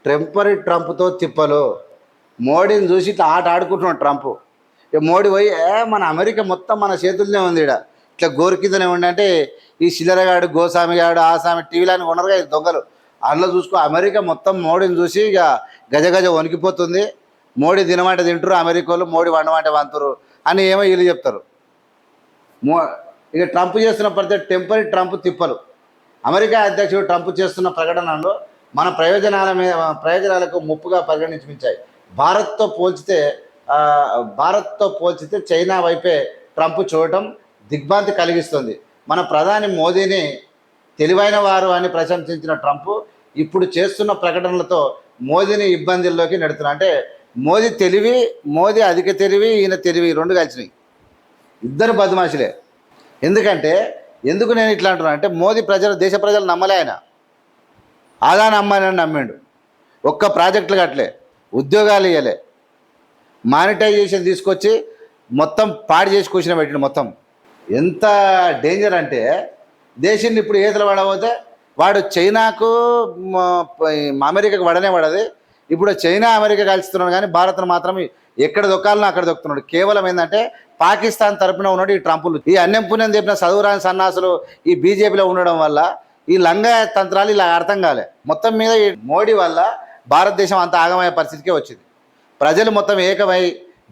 ట్రంప్తో తిప్పలు. మోడీని చూసి ఇట్లా ఆట ఆడుకుంటున్నాడు ట్రంప్. ఇక మోడీ పోయి మన అమెరికా మొత్తం మన చేతుల్లోనే ఉంది, ఇక్కడ ఇట్లా గోరు కిందనే ఉండి అంటే ఈ చిల్లరగాడు గోస్వామి గాడు ఆసామి టీవీలని కొనరుగా ఈ దొంగలు అందులో చూసుకో. అమెరికా మొత్తం మోడీని చూసి ఇక గజ గజ వణికిపోతుంది. మోడీ తినమంటే తింటారు అమెరికాలో, మోడీ వండమంటే వంతురు అని ఏమో వీళ్ళు చెప్తారు. ఇక ట్రంప్ చేస్తున్న ప్రతి టెంపరీ ట్రంప్ తిప్పలు. అమెరికా అధ్యక్షుడు ట్రంప్ చేస్తున్న ప్రకటనలో మన ప్రయోజనాలకు ముప్పుగా పరిగణించాయి. భారత్తో పోల్చితే చైనా వైపే ట్రంప్ చూడటం దిగ్భ్రాంతి కలిగిస్తుంది. మన ప్రధాని మోదీని తెలివైన వారు అని ప్రశంసించిన ట్రంప్ ఇప్పుడు చేస్తున్న ప్రకటనలతో మోదీని ఇబ్బందుల్లోకి నెడుతున్నారు. అంటే మోదీ అధిక తెలివి, ఈయన తెలివి రెండు కలిసినాయి. ఇద్దరు బద్మాషులే. ఎందుకు నేను ఇట్లా అంటున్నాను అంటే మోదీ దేశ ప్రజలు నమ్మలే. ఆయన ఆదాని అమ్మాయిని నమ్మిండు. ఒక్క ప్రాజెక్టులు కట్టలే, ఉద్యోగాలు ఇవ్వలే, మానిటైజేషన్ తీసుకొచ్చి మొత్తం పాడు చేసి కూర్చుని పెట్టిండు. మొత్తం ఎంత డేంజర్ అంటే దేశాన్ని ఇప్పుడు ఈతలు పడబోతే వాడు చైనాకు అమెరికాకు పడనే పడది. ఇప్పుడు చైనా అమెరికా కలుస్తున్నాడు కానీ భారత్ను మాత్రం ఎక్కడ దొక్కాలనో అక్కడ దొక్కుతున్నాడు. కేవలం ఏంటంటే పాకిస్తాన్ తరపున ఉన్నాడు ఈ ట్రంపులు. ఈ అన్నం పుణ్యం చెప్పిన చదువురాని సన్నాసులు ఈ బీజేపీలో ఉండడం వల్ల ఈ లంగా తంత్రాలు ఇలా అర్థం కాలే. మొత్తం మీద ఈ మోడీ వల్ల భారతదేశం అంత ఆగమయ్యే పరిస్థితికే వచ్చింది. ప్రజలు మొత్తం ఏకమై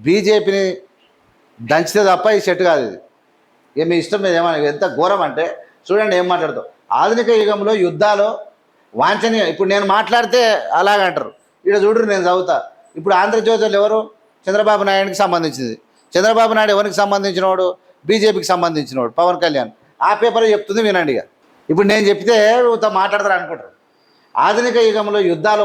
బీజేపీని దంచితే తప్ప ఈ సెట్ కాదు. ఇది మీ ఇష్టం మీద ఏమన్నా. ఎంత ఘోరం అంటే చూడండి ఏం మాట్లాడతాం. ఆధునిక యుగంలో యుద్ధాలు వాంఛనీయం. ఇప్పుడు నేను మాట్లాడితే అలాగంటారు. ఇక్కడ చూడరు, నేను చదువుతా. ఇప్పుడు ఆంధ్రజ్యోతిలో ఎవరు? చంద్రబాబు నాయుడికి సంబంధించింది. చంద్రబాబు నాయుడు ఎవరికి సంబంధించినవాడు? బీజేపీకి సంబంధించినవాడు పవన్ కళ్యాణ్. ఆ పేపర్ చెప్తుంది వినండి. ఇక ఇప్పుడు నేను చెప్తే మాట్లాడతారు అనుకుంటారు. ఆధునిక యుగంలో యుద్ధాలు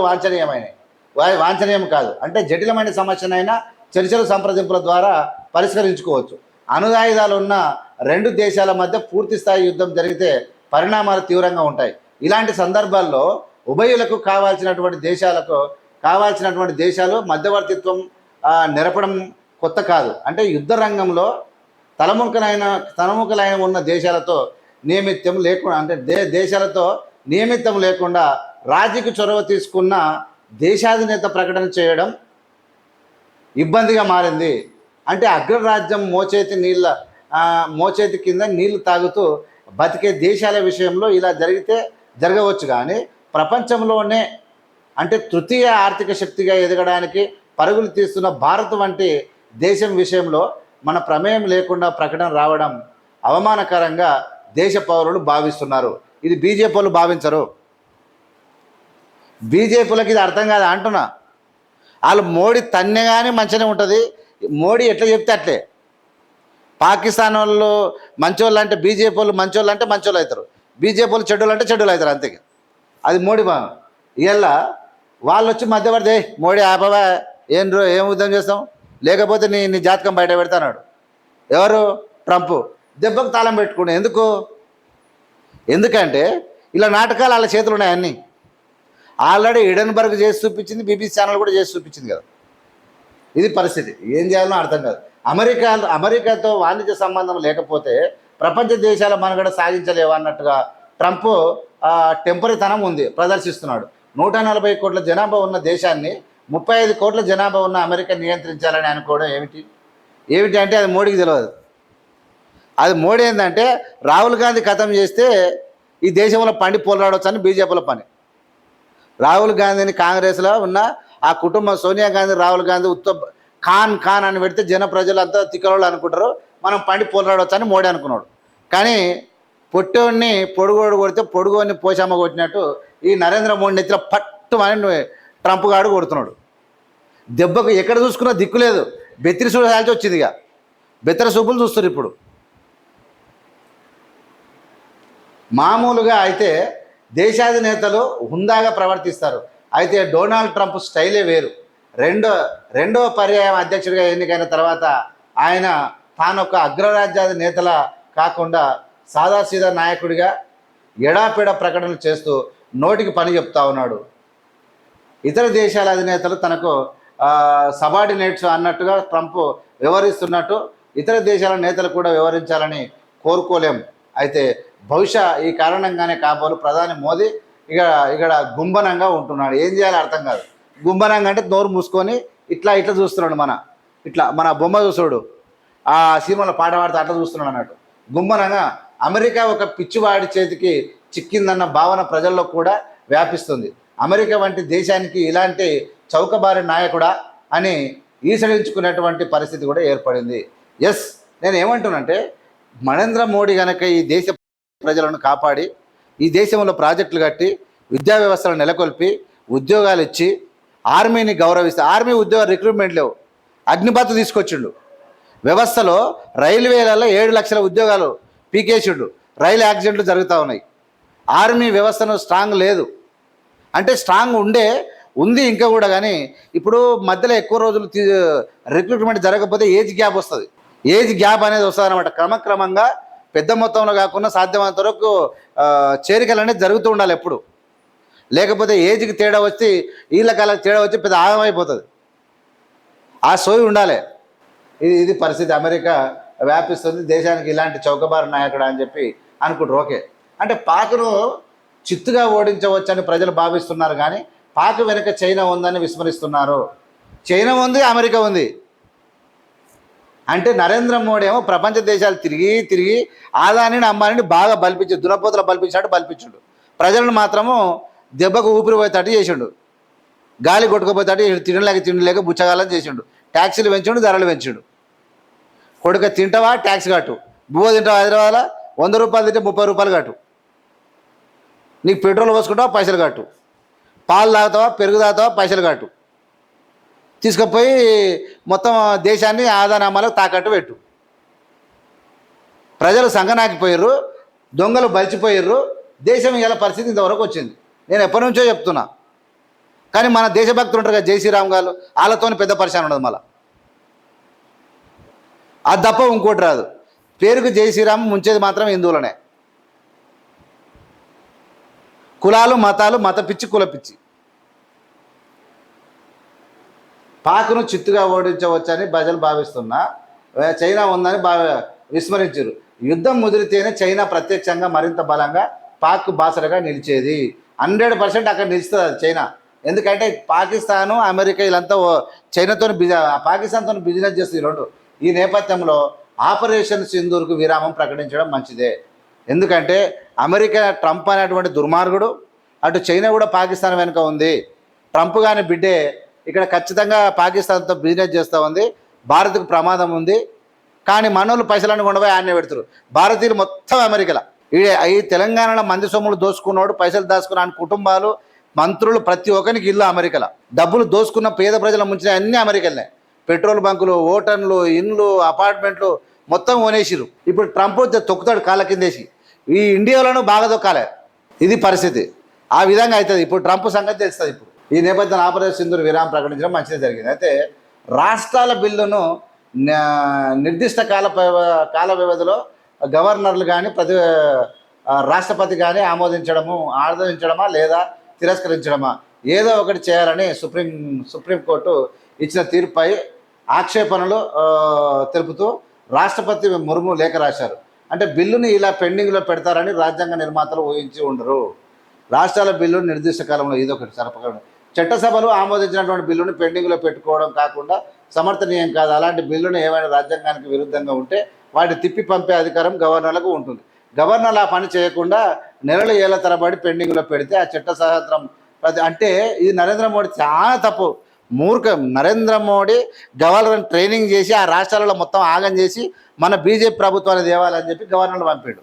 వాంఛనీయం కాదు. అంటే జటిలమైన సమస్యనైనా చర్చల సంప్రదింపుల ద్వారా పరిష్కరించుకోవచ్చు. అణుదాయుధాలు ఉన్న రెండు దేశాల మధ్య పూర్తి స్థాయి యుద్ధం జరిగితే పరిణామాలు తీవ్రంగా ఉంటాయి. ఇలాంటి సందర్భాల్లో ఉభయులకు కావాల్సినటువంటి దేశాలు మధ్యవర్తిత్వం నిరపడం కొత్త కాదు. అంటే యుద్ధ రంగంలో తలముఖలైన ఉన్న దేశాలతో నియమిత్తం లేకుండా రాజీకి చొరవ తీసుకున్న దేశాధినేత ప్రకటన చేయడం ఇబ్బందిగా మారింది. అంటే అగ్రరాజ్యం మోచేతి కింద నీళ్లు తాగుతూ బతికే దేశాల విషయంలో ఇలా జరగవచ్చు. కానీ ప్రపంచంలోనే అంటే తృతీయ ఆర్థిక శక్తిగా ఎదగడానికి పరుగులు తీస్తున్న భారత్ వంటి దేశం విషయంలో మన ప్రమేయం లేకుండా ప్రకటన రావడం అవమానకరంగా దేశ పౌరులు భావిస్తున్నారు. ఇది బీజేపీ వాళ్ళు భావించరు. బీజేపీలకు ఇది అర్థం కాదు అంటున్నా. వాళ్ళు మోడీ తన్నెగానే మంచిగానే ఉంటుంది. మోడీ ఎట్లా చెప్తే అట్లే. పాకిస్తాన్ వాళ్ళు మంచోళ్ళు అంటే బీజేపీ వాళ్ళు మంచోళ్ళు అంటే మంచోళ్ళు అవుతారు, బీజేపీ వాళ్ళు చెడ్డోళ్ళు అంటే చెడ్డోళ్ళు అవుతారు. అంతే. అది మోడీ భావం. ఇలా వాళ్ళు వచ్చి మధ్యవర్తి మోడీ ఆపవా ఏం యుద్ధం చేస్తాం, లేకపోతే నీ జాతకం బయట పెడతాడు. ఎవరు? ట్రంప్. దెబ్బకు తాళం పెట్టుకుంటే ఎందుకంటే ఇలా నాటకాలు వాళ్ళ చేతులు ఉన్నాయి. అన్నీ ఆల్రెడీ ఎడెన్బర్గ్ చేసి చూపించింది, బీబీసీ ఛానల్ కూడా చేసి చూపించింది కదా. ఇది పరిస్థితి. ఏం చేయాలనో అర్థం కాదు. అమెరికాతో వాణిజ్య సంబంధం లేకపోతే ప్రపంచ దేశాల మనుగడ సాధించలేవు అన్నట్టుగా ట్రంప్ టెంపరీతనం ప్రదర్శిస్తున్నాడు. 140 కోట్ల జనాభా ఉన్న దేశాన్ని 35 కోట్ల జనాభా ఉన్న అమెరికా నియంత్రించాలని అనుకోవడం ఏమిటి అంటే అది మోడీకి తెలియదు. అది మోడీ ఏంటంటే రాహుల్ గాంధీ ఖతం చేస్తే ఈ దేశంలో పండి పోరాడవచ్చు అని బీజేపీలో పని. రాహుల్ గాంధీని కాంగ్రెస్లో ఉన్న ఆ కుటుంబం సోనియా గాంధీ, రాహుల్ గాంధీ ఖాన్ అని పెడితే ప్రజలు అంతా తిక్కలోళ్ళు అనుకుంటారు, మనం పండి పోరాడవచ్చు అని మోడీ అనుకున్నాడు. కానీ పొట్టోడిని పొడుగోడు కొడితే పొడుగోడిని పోషమ్మ కొట్టినట్టు ఈ నరేంద్ర మోడీ నెత్తిలో పట్టు అని ట్రంప్ గాడు కొడుతున్నాడు. దెబ్బకు ఎక్కడ చూసుకున్నా దిక్కు లేదు. బెత్తిరి చూడాల్సి వచ్చింది. ఇక బెత్తర చూపులు చూస్తారు ఇప్పుడు. మామూలుగా అయితే దేశాధినేతలు హుందాగా ప్రవర్తిస్తారు. అయితే డొనాల్డ్ ట్రంప్ స్టైలే వేరు. రెండో పర్యాయం అధ్యక్షుడిగా ఎన్నికైన తర్వాత ఆయన తానొక అగ్రరాజ్యాది నేతలా కాకుండా సాదాసీదా నాయకుడిగా ఎడాపెడా ప్రకటనలు చేస్తూ నోటికి పని చెప్తా ఉన్నాడు. ఇతర దేశాల అధినేతలు తనకు సబార్డినేట్స్ అన్నట్టుగా ట్రంప్ వ్యవహరిస్తున్నట్టు ఇతర దేశాల నేతలు కూడా వ్యవహరించాలని కోరుకోలేం. అయితే బహుశా ఈ కారణంగానే కాబోలు ప్రధాని మోదీ ఇక ఇక్కడ గుంబనంగా ఉంటున్నాడు. ఏం చేయాలో అర్థం కాదు. గుంబనంగా అంటే నోరు మూసుకొని ఇట్లా ఇట్లా చూస్తున్నాడు. ఇట్లా మన బొమ్మ చూస్తాడు, ఆ సినిమాలో పాట పాడితే అట్లా చూస్తున్నాడు అన్నట్టు. గుంబనంగా అమెరికా ఒక పిచ్చివాడి చేతికి చిక్కిందన్న భావన ప్రజల్లో కూడా వ్యాపిస్తుంది. అమెరికా వంటి దేశానికి ఇలాంటి చౌకబారి నాయకుడా అని ఈసడించుకునేటువంటి పరిస్థితి కూడా ఏర్పడింది. ఎస్, నేను ఏమంటున్నానంటే నరేంద్ర మోడీ కనుక ఈ దేశ ప్రజలను కాపాడి ఈ దేశంలో ప్రాజెక్టులు కట్టి విద్యా వ్యవస్థలను నెలకొల్పి ఉద్యోగాలు ఇచ్చి ఆర్మీని గౌరవిస్తే, ఆర్మీ ఉద్యోగ రిక్రూట్మెంట్ లేవు, అగ్నిపథ్ తీసుకొచ్చిండు. వ్యవస్థలో రైల్వేలలో 7 లక్షల ఉద్యోగాలు పీకేసిండు. రైలు యాక్సిడెంట్లు జరుగుతూ ఉన్నాయి. ఆర్మీ వ్యవస్థను స్ట్రాంగ్ లేదు అంటే స్ట్రాంగ్ ఉంది ఇంకా కూడా. కానీ ఇప్పుడు మధ్యలో ఎక్కువ రోజులు రిక్రూట్మెంట్ జరగకపోతే ఏజ్ గ్యాప్ వస్తుంది. ఏజ్ గ్యాప్ అనేది వస్తుంది అనమాట. క్రమక్రమంగా పెద్ద మొత్తంలో కాకుండా సాధ్యమైనంత వరకు చేరికలు అనేది జరుగుతూ ఉండాలి ఎప్పుడు. లేకపోతే ఏజ్కి తేడా వచ్చి వీళ్ళ కాళ్ళకి తేడా వచ్చి పెద్ద ఆగమైపోతుంది. ఆ సోయి ఉండాలి. ఇది పరిస్థితి. అమెరికా వ్యాపిస్తుంది. దేశానికి ఇలాంటి చౌకబారు నాయకుడు అని చెప్పి అనుకుంటారు. ఓకే అంటే పాక్ను చిత్తుగా ఓడించవచ్చని ప్రజలు భావిస్తున్నారు. కానీ పాక్ వెనుక చైనా ఉందని విస్మరిస్తున్నారు. చైనా ఉంది, అమెరికా ఉంది. అంటే నరేంద్ర మోడీ ఏమో ప్రపంచ దేశాలు తిరిగి ఆదానిని అంబానీని బాగా బల్పించి దునపోతలు బల్పించాడు. ప్రజలను మాత్రము దెబ్బకు ఊపిరి పోయేటట్టు చేసిండు. గాలి కొట్టుకుపోయేటట్టు తినలేక బుచ్చగాలని చేసిండు. ట్యాక్సీలు పెంచిండు, ధరలు పెంచిండు. కొడుక తింటావా ట్యాక్స్ కట్టు, బువ్వ తింటావా హైదరాబాద్లో 100 రూపాయలు తింటే 30 రూపాయలు కట్టు, నీకు పెట్రోల్ పోసుకుంటావా పైసలు కట్టు, పాలు తాగుతావా పెరుగు తాగుతావా పైసలు కట్టు, తీసుకుపోయి మొత్తం దేశాన్ని ఆదానామాలకు తాకట్టు పెట్టు. ప్రజలు సంగనాకిపోయారు, దొంగలు బలిచిపోయారు. దేశం ఇలా పరిస్థితి ఇంతవరకు వచ్చింది. నేను ఎప్పటి నుంచో చెప్తున్నా. కానీ మన దేశభక్తులు ఉంటారు కదా, జై శ్రీరామ్ గారు, వాళ్ళతో పెద్ద పరిశాన్ ఉండదు. మళ్ళీ అది తప్ప ఇంకోటి రాదు. పేరుకు జై శ్రీరామ్ ముంచేది మాత్రం హిందువులనే. కులాలు మతాలు, మత పిచ్చి కుల పిచ్చి. పాక్ను చిత్తుగా ఓడించవచ్చని ప్రజలు భావిస్తున్నా చైనా ఉందని విస్మరించారు. యుద్ధం ముదిరితేనే చైనా ప్రత్యక్షంగా మరింత బలంగా పాక్ బాసరగా నిలిచేది. 100% అక్కడ నిలుస్తుంది చైనా. ఎందుకంటే పాకిస్తాను అమెరికా వీళ్ళంతా చైనాతో పాకిస్తాన్తో బిజినెస్ చేస్తుంది రెండు. ఈ నేపథ్యంలో ఆపరేషన్ సింధూర్కు విరామం ప్రకటించడం మంచిదే. ఎందుకంటే అమెరికా ట్రంప్ అనేటువంటి దుర్మార్గుడు, అటు చైనా కూడా పాకిస్తాన్ వెనుక ఉంది. ట్రంప్ కానీ బిడ్డే ఇక్కడ ఖచ్చితంగా పాకిస్తాన్తో బిజినెస్ చేస్తూ ఉంది. భారత్కు ప్రమాదం ఉంది. కానీ మనోళ్ళు పైసలను కొండపోయి ఆన్నే పెడతారు. భారతీయులు మొత్తం అమెరికాలో. ఈ తెలంగాణలో మంది సొమ్ములు దోసుకున్నాడు, పైసలు దాచుకున్న కుటుంబాలు, మంత్రులు ప్రతి ఒక్కరికి ఇల్లు అమెరికాలో. డబ్బులు దోసుకున్న పేద ప్రజల ముంచిన అన్నీ అమెరికాలనే. పెట్రోల్ బంకులు, ఓటన్లు, ఇండ్లు, అపార్ట్మెంట్లు మొత్తం కొనేసిరు. ఇప్పుడు ట్రంప్ తొక్కుతాడు కాళ్ళ కిందేసి. ఈ ఇండియాలోనూ బాగా దొక్కాలి. ఇది పరిస్థితి. ఆ విధంగా అవుతుంది. ఇప్పుడు ట్రంప్ సంగతి తెలుస్తుంది. ఇప్పుడు ఈ నేపథ్యంలో ఆపరేషన్ సింధూర్ విరామం ప్రకటించడం మంచిదే జరిగింది. అయితే రాష్ట్రాల బిల్లును నిర్దిష్ట కాల వ్యవధిలో గవర్నర్లు కానీ రాష్ట్రపతి కానీ ఆమోదించడమా లేదా తిరస్కరించడమా ఏదో ఒకటి చేయాలని సుప్రీంకోర్టు ఇచ్చిన తీర్పుపై ఆక్షేపణలు తెలుపుతూ రాష్ట్రపతి ముర్ము లేఖ రాశారు. అంటే బిల్లుని ఇలా పెండింగ్లో పెడతారని రాజ్యాంగ నిర్మాతలు ఊహించి ఉండరు. రాష్ట్రాల బిల్లును నిర్దిష్ట కాలంలో ఇదొకటి సరపడం. చట్టసభలు ఆమోదించినటువంటి బిల్లును పెండింగ్లో పెట్టుకోవడం కాకుండా సమర్థనీయం కాదు. అలాంటి బిల్లును ఏమైనా రాజ్యాంగానికి విరుద్ధంగా ఉంటే వాటిని తిప్పి పంపే అధికారం గవర్నర్లకు ఉంటుంది. గవర్నర్లు ఆ పని చేయకుండా నెలలు ఏళ్ల తరబడి పెండింగ్లో పెడితే ఆ చట్ట సహస్రం అంటే ఇది నరేంద్ర మోడీ చాలా తప్పు, మూర్ఖం. నరేంద్ర మోడీ గవర్నర్ ట్రైనింగ్ చేసి ఆ రాష్ట్రాలలో మొత్తం ఆగం చేసి మన బీజేపీ ప్రభుత్వాన్ని తేవాలని చెప్పి గవర్నర్లు పంపాడు.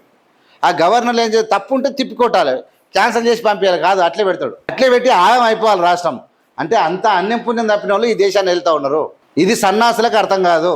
ఆ గవర్నర్లు ఏం చేసి తప్పు ఉంటే తిప్పికొట్టాలి, క్యాన్సిల్ చేసి పంపించాలి. కాదు, అట్లే పెడతాడు. అట్లే పెట్టి ఆగం అయిపోవాలి రాష్ట్రం. అంటే అంత అన్యం పుణ్యం తప్పిన వాళ్ళు ఈ దేశాన్ని వెళ్తూ ఉన్నారు. ఇది సన్నాసులకు అర్థం కాదు.